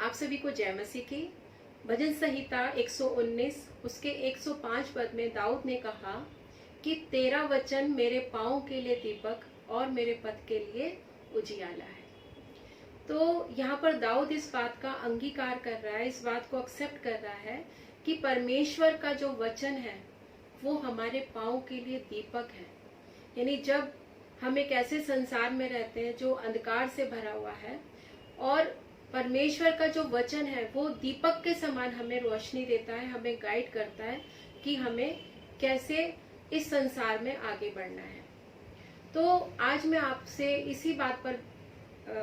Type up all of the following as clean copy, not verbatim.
आप सभी को जय मसीह की। भजन संहिता 119 उसके 105 पद में दाऊद ने कहा कि तेरा वचन मेरे पाँव के लिए दीपक और मेरे पथ के लिए उजियाला है। तो यहाँ पर दाऊद इस बात का अंगीकार कर रहा है, इस बात को एक्सेप्ट कर रहा है कि परमेश्वर का जो वचन है वो हमारे पाँव के लिए दीपक है। यानी जब हम एक ऐसे संसार में रहते हैं जो अंधकार से भरा हुआ है और परमेश्वर का जो वचन है वो दीपक के समान हमें रोशनी देता है, हमें गाइड करता है कि हमें कैसे इस संसार में आगे बढ़ना है। तो आज मैं आपसे इसी बात पर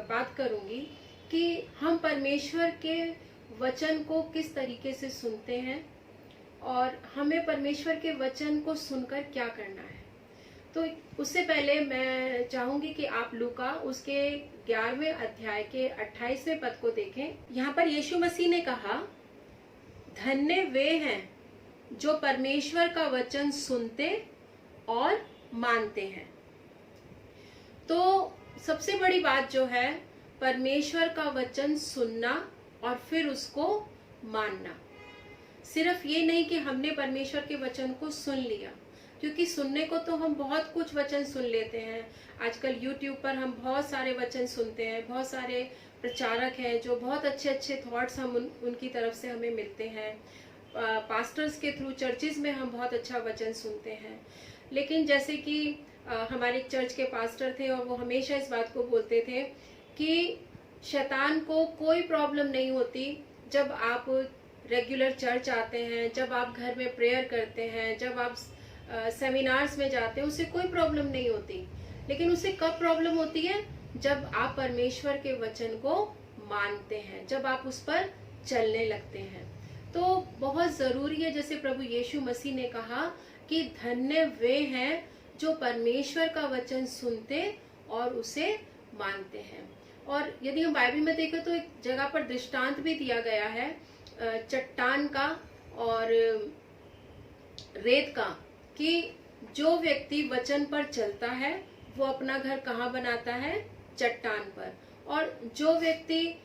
बात करूंगी कि हम परमेश्वर के वचन को किस तरीके से सुनते हैं और हमें परमेश्वर के वचन को सुनकर क्या करना है। तो उससे पहले मैं चाहूंगी कि आप लूका उसके 11वें अध्याय के 28वें पद को देखें। यहाँ पर यीशु मसीह ने कहा, धन्य वे हैं जो परमेश्वर का वचन सुनते और मानते हैं। तो सबसे बड़ी बात जो है परमेश्वर का वचन सुनना और फिर उसको मानना। सिर्फ ये नहीं कि हमने परमेश्वर के वचन को सुन लिया, क्योंकि सुनने को तो हम बहुत कुछ वचन सुन लेते हैं। आजकल YouTube पर हम बहुत सारे वचन सुनते हैं, बहुत सारे प्रचारक हैं जो बहुत अच्छे अच्छे थॉट्स हम उनकी तरफ से हमें मिलते हैं। पास्टर्स के थ्रू चर्चिज में हम बहुत अच्छा वचन सुनते हैं। लेकिन जैसे कि हमारे चर्च के पास्टर थे और वो हमेशा इस बात को बोलते थे कि शैतान को कोई प्रॉब्लम नहीं होती जब आप रेगुलर चर्च आते हैं, जब आप घर में प्रेयर करते हैं, जब आप सेमिनार्स में जाते हैं, उससे कोई प्रॉब्लम नहीं होती। लेकिन उसे कब प्रॉब्लम होती है? जब आप परमेश्वर के वचन को मानते हैं, जब आप उस पर चलने लगते हैं। तो बहुत जरूरी है, जैसे प्रभु यीशु मसीह ने कहा कि धन्य वे हैं जो परमेश्वर का वचन सुनते और उसे मानते हैं। और यदि हम बाइबल में देखें तो एक जगह पर दृष्टांत भी दिया गया है चट्टान का और रेत का, कि जो व्यक्ति वचन पर चलता है वो अपना घर कहाँ बनाता है? चट्टान पर। और जो व्यक्ति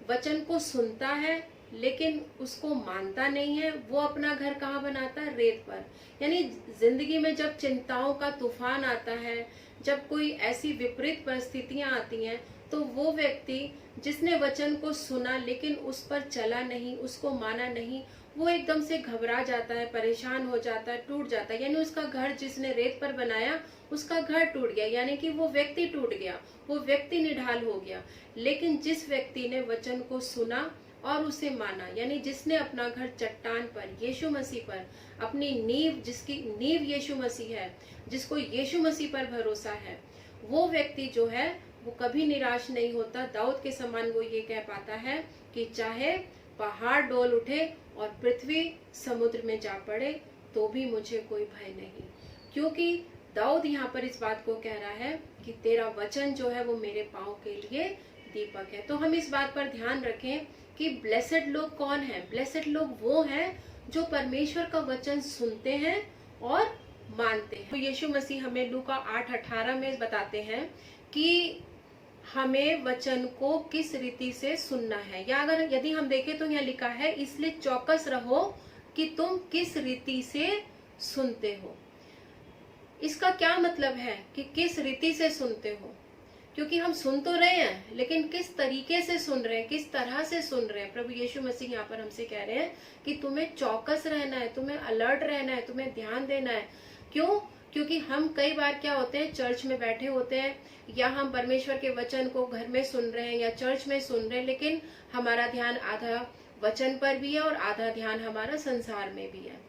वचन को सुनता है लेकिन उसको मानता नहीं है, वो अपना घर कहाँ बनाता है? रेत पर। यानी जिंदगी में जब चिंताओं का तूफान आता है, जब कोई ऐसी विपरीत परिस्थितियां आती हैं, तो वो व्यक्ति जिसने वचन को सुना लेकिन उस पर चला नहीं, उसको माना नहीं, वो एकदम से घबरा जाता है, परेशान हो जाता है, टूट जाता है। यानी उसका घर जिसने रेत पर बनाया उसका घर टूट गया, यानी कि वो व्यक्ति टूट गया, वो व्यक्ति निढाल हो गया। लेकिन जिस व्यक्ति ने वचन को सुना और उसे माना, यानी जिसने अपना घर चट्टान पर, यीशु मसीह पर, अपनी नींव, जिसकी नींव यीशु मसीह है, जिसको यीशु मसीह पर भरोसा है, वो व्यक्ति जो है वो कभी निराश नहीं होता। दाऊद के समान वो ये कह पाता है कि चाहे पहाड़ डोल उठे और पृथ्वी समुद्र में जा पड़े तो भी मुझे कोई भय नहीं। क्योंकि दाऊद यहाँ पर इस बात को कह रहा है कि तेरा वचन जो है वो मेरे पाँव के लिए दीपक है। तो हम इस बात पर ध्यान रखें कि ब्लेसेड लोग कौन है? ब्लेसेड लोग वो हैं जो परमेश्वर का वचन सुनते हैं और मानते हैं। तो यीशु मसीह हमें लूका 8:18 में बताते हैं कि हमें वचन को किस रीति से सुनना है। या अगर यदि हम देखें तो यहाँ लिखा है, इसलिए चौकस रहो कि तुम किस रीति से सुनते हो। इसका क्या मतलब है कि किस रीति से सुनते हो? क्योंकि हम सुन तो रहे हैं लेकिन किस तरीके से सुन रहे हैं, किस तरह से सुन रहे हैं। प्रभु यीशु मसीह यहाँ पर हमसे कह रहे हैं कि तुम्हें चौकस रहना है, तुम्हें अलर्ट रहना है, तुम्हें ध्यान देना है। क्यों? क्योंकि हम कई बार क्या होते हैं, चर्च में बैठे होते हैं या हम परमेश्वर के वचन को घर में सुन रहे हैं या चर्च में सुन रहे हैं, लेकिन हमारा ध्यान आधा वचन पर भी है और आधा ध्यान हमारा संसार में भी है,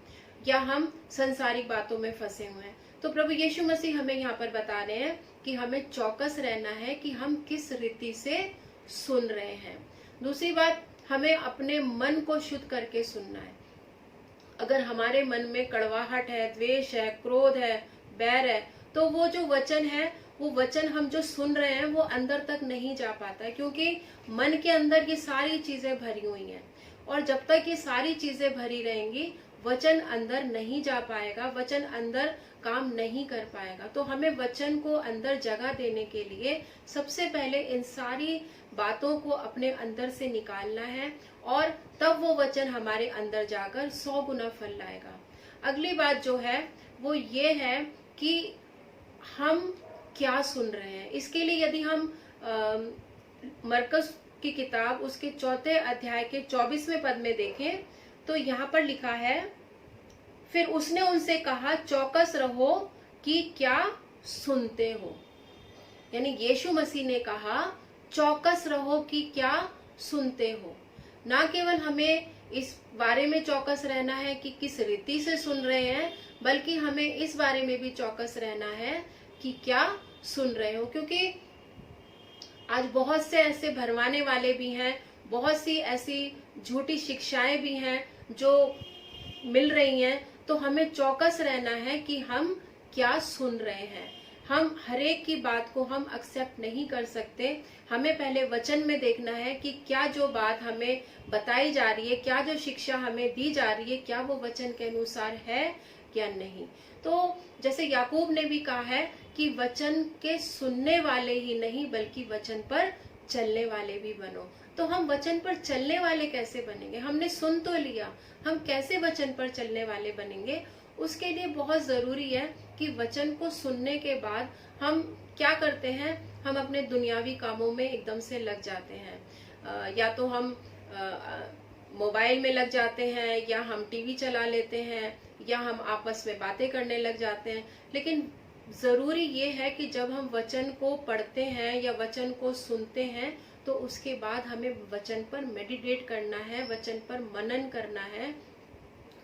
या हम संसारिक बातों में फंसे हुए हैं। तो प्रभु यीशु मसीह हमें यहाँ पर बता रहे हैं कि हमें चौकस रहना है कि हम किस रीति से सुन रहे हैं। दूसरी बात, हमें अपने मन को शुद्ध करके सुनना है। अगर हमारे मन में कड़वाहट है, द्वेष है, क्रोध है, बैर है, तो वो जो वचन है, वो वचन हम जो सुन रहे हैं वो अंदर तक नहीं जा पाता है, क्योंकि मन के अंदर ये सारी चीजें भरी हुई हैं। और जब तक ये सारी चीजें भरी रहेंगी वचन अंदर नहीं जा पाएगा, वचन अंदर काम नहीं कर पाएगा। तो हमें वचन को अंदर जगह देने के लिए सबसे पहले इन सारी बातों को अपने अंदर से निकालना है, और तब वो वचन हमारे अंदर जाकर 100 गुना फल लाएगा। अगली बात जो है वो ये है कि हम क्या सुन रहे हैं। इसके लिए यदि हम मरकस की किताब उसके 4 अध्याय के 24वें पद में देखें तो यहाँ पर लिखा है, फिर उसने उनसे कहा, चौकस रहो कि क्या सुनते हो। यानी यीशु मसीह ने कहा चौकस रहो कि क्या सुनते हो। ना केवल हमें इस बारे में चौकस रहना है कि किस रीति से सुन रहे हैं, बल्कि हमें इस बारे में भी चौकस रहना है कि क्या सुन रहे हो। क्योंकि आज बहुत से ऐसे भरमाने वाले भी हैं, बहुत सी ऐसी झूठी शिक्षाएं भी हैं जो मिल रही हैं। तो हमें चौकस रहना है कि हम क्या सुन रहे हैं। हम हरेक की बात को हम एक्सेप्ट नहीं कर सकते। हमें पहले वचन में देखना है कि क्या जो बात हमें बताई जा रही है, क्या जो शिक्षा हमें दी जा रही है, क्या वो वचन के अनुसार है या नहीं। तो जैसे याकूब ने भी कहा है कि वचन के सुनने वाले ही नहीं बल्कि वचन पर चलने वाले भी बनो। तो हम वचन पर चलने वाले कैसे बनेंगे? हमने सुन तो लिया, हम कैसे वचन पर चलने वाले बनेंगे? उसके लिए बहुत जरूरी है कि वचन को सुनने के बाद हम क्या करते हैं, हम अपने दुनियावी कामों में एकदम से लग जाते हैं। या तो हम मोबाइल में लग जाते हैं, या हम टीवी चला लेते हैं, या हम आपस में बातें करने लग जाते हैं। लेकिन जरूरी ये है कि जब हम वचन को पढ़ते हैं या वचन को सुनते हैं तो उसके बाद हमें वचन पर मेडिटेट करना है, वचन पर मनन करना है।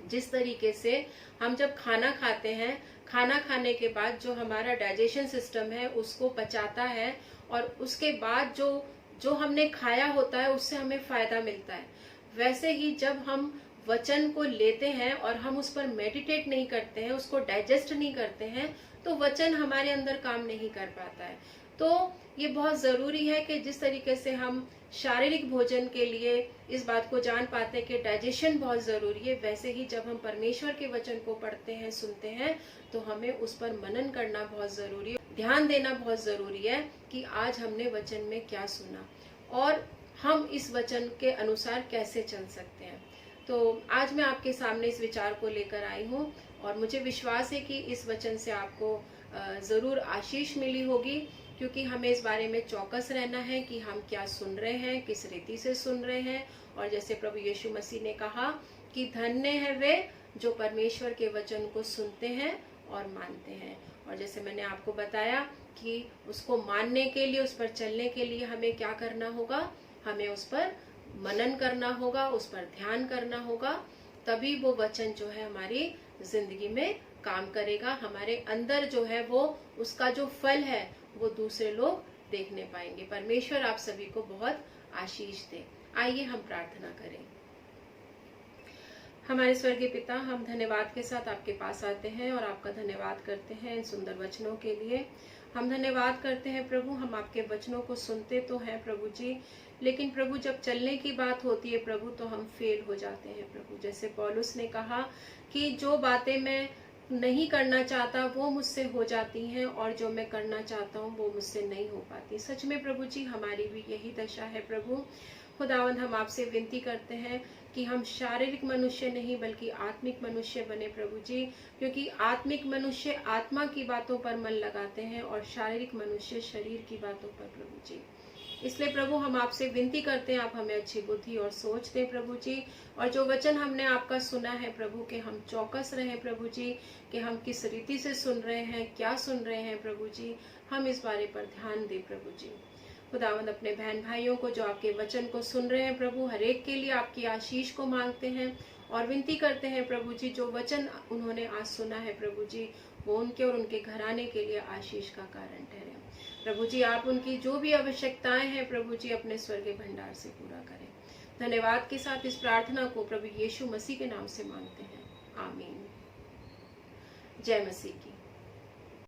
जिस तरीके से हम जब खाना खाते हैं, खाना खाने के बाद जो हमारा डाइजेशन सिस्टम है उसको पचाता है, और उसके बाद जो हमने खाया होता है उससे हमें फायदा मिलता है। वैसे ही जब हम वचन को लेते हैं और हम उस पर मेडिटेट नहीं करते हैं, उसको डाइजेस्ट नहीं करते हैं, तो वचन हमारे अंदर काम नहीं कर पाता है। तो ये बहुत जरूरी है कि जिस तरीके से हम शारीरिक भोजन के लिए इस बात को जान पाते हैं कि डाइजेशन बहुत जरूरी है, वैसे ही जब हम परमेश्वर के वचन को पढ़ते हैं, सुनते हैं, तो हमें उस पर मनन करना बहुत जरूरी है, ध्यान देना बहुत जरूरी है कि आज हमने वचन में क्या सुना और हम इस वचन के अनुसार कैसे चल सकते हैं। तो आज मैं आपके सामने इस विचार को लेकर आई हूँ, और मुझे विश्वास है कि इस वचन से आपको जरूर आशीष मिली होगी, क्योंकि हमें इस बारे में चौकस रहना है कि हम क्या सुन रहे हैं, किस रीति से सुन रहे हैं। और जैसे प्रभु यीशु मसीह ने कहा कि धन्य है वे जो परमेश्वर के वचन को सुनते हैं और मानते हैं। और जैसे मैंने आपको बताया कि उसको मानने के लिए, उस पर चलने के लिए हमें क्या करना होगा, हमें उस पर मनन करना होगा, उस पर ध्यान करना होगा। तभी वो वचन जो है हमारी जिंदगी में काम करेगा। हमारे अंदर जो है वो उसका जो फल है वो दूसरे लोग देखने पाएंगे। परमेश्वर आप सभी को बहुत आशीष दे। आइए हम प्रार्थना करें। हमारे स्वर्गीय पिता, हम धन्यवाद के साथ आपके पास आते हैं और आपका धन्यवाद करते हैं इन सुंदर वचनों के लिए। हम धन्यवाद करते हैं प्रभु, हम आपके वचनों को सुनते तो हैं प्रभु जी, लेकिन प्रभु जब चलने की बात होती है प्रभु तो हम फेल हो जाते हैं प्रभु। जैसे पौलुस ने कहा कि जो बातें मैं नहीं करना चाहता वो मुझसे हो जाती हैं, और जो मैं करना चाहता हूँ वो मुझसे नहीं हो पाती। सच में प्रभु जी हमारी भी यही दशा है प्रभु। खुदावंद, हम आपसे विनती करते हैं कि हम शारीरिक मनुष्य नहीं बल्कि आत्मिक मनुष्य बने प्रभु जी, क्योंकि आत्मिक मनुष्य आत्मा की बातों पर मन लगाते हैं और शारीरिक मनुष्य शरीर की बातों पर प्रभु जी। इसलिए प्रभु हम आपसे विनती करते हैं, आप हमें अच्छी बुद्धि और सोच दें प्रभु जी। और जो वचन हमने आपका सुना है प्रभु, के हम चौकस रहें प्रभु जी, कि हम किस रीति से सुन रहे हैं, क्या सुन रहे हैं प्रभु जी, हम इस बारे पर ध्यान दें प्रभु जी। खुदावंद, अपने बहन भाइयों को जो आपके वचन को सुन रहे हैं प्रभु, हर एक के लिए आपकी आशीष को मांगते हैं और विनती करते हैं प्रभु जी, जो वचन उन्होंने आज सुना है प्रभु जी, वो उनके और उनके घराने के लिए आशीष का कारण ठहरे प्रभु जी। आप उनकी जो भी आवश्यकताएं हैं प्रभु जी अपने स्वर्गीय भंडार से पूरा करें। धन्यवाद के साथ इस प्रार्थना को प्रभु यीशु मसीह के नाम से मांगते हैं, आमीन। जय मसीह की।